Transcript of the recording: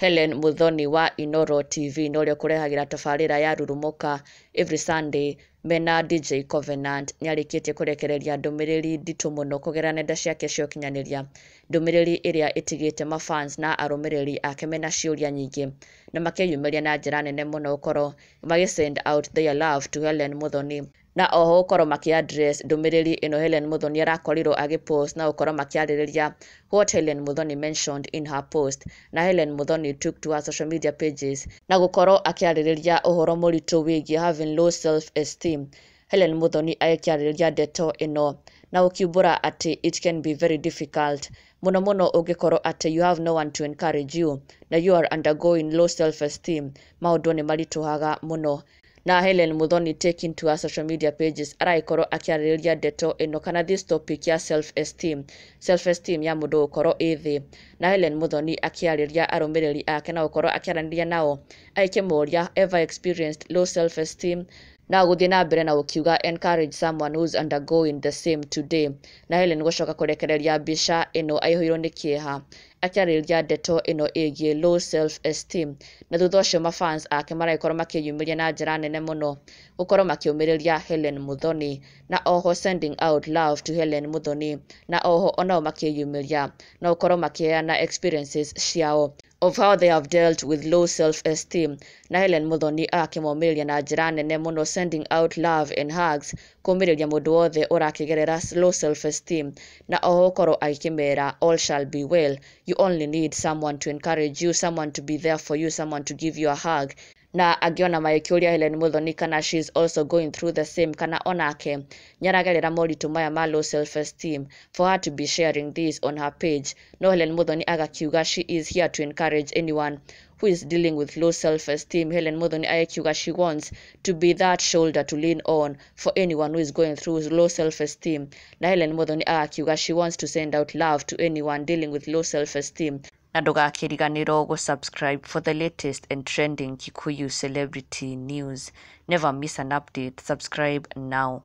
Hellen Muthoni wa Inoro TV norio kurehagira tafarira ya rurumuka every Sunday mena DJ Covenant nyarikitie kurekereria ndumiriri nditu muno kugera nenda ciake cio kinyaniria ndumiriri iria itigite mafans na arumiriri ake mena ciuria nyingi na makeyumiria na njira nene muno ukoro send out their love to Hellen Muthoni na oho ukoro makiaddress ndumiriri ino Hellen Muthoni arakorirwo agipost na ukoro makiaririria what Hellen Muthoni mentioned in her post na Hellen Muthoni took to her social media pages na gukoro akiaririria uhoro muritu wigi having low self esteem. Hellen Muthoni akiaririria Ndeto ino na Kuumbûra ati it can be very difficult muno muno ugikoro ati you have no one to encourage you na you are undergoing low self esteem maundu ni marituhaga muno. Na Hellen Muthoni taking to her social media pages araikoro akiaririria Ndeto ino kana this topic ya self esteem ya mundu ukoro ithi na Hellen Muthoni akiaririria arumiriri ake na ukoro akiaraniria nao aikimuria ever experienced low self esteem na guthie na mbere na ukiuga encourage someone who's undergoing the same today. Na Hellen gucoka kurekereria mbica ino aihoirwo ni Kîeha akiaririria Ndeto ino igie low self esteem na thutha ucio mafans ake maraikorwo makiyumiria na njira nene muno gukorwo makiumiriria Hellen Muthoni na oho sending out love to Hellen Muthoni na oho onao makiyumiria na gukorwo makiheana experiences ciao of how they have dealt with low self-esteem. Na Hellen Muthoni akimomiriria na njira nene muno sending out love and hugs kumiriria mundu wothe urakigerera low self-esteem na oho koro aikimera all shall be well. You only need someone to encourage you, someone to be there for you, someone to give you a hug. Na agiona maikiuria Hellen Muthoni kana she's also going through the same kana onake nyaragerera moritu maya ma low self-esteem for her to be sharing this on her page. No Hellen Muthoni agakiuga she is here to encourage anyone who is dealing with low self-esteem. Hellen Muthoni agakiuga she wants to be that shoulder to lean on for anyone who is going through low self-esteem. Na Hellen Muthoni agakiuga she wants to send out love to anyone dealing with low self-esteem. Na ndugakiriganirwo gusubscribe for the latest and trending Kikuyu celebrity news. Never miss an update. Subscribe now.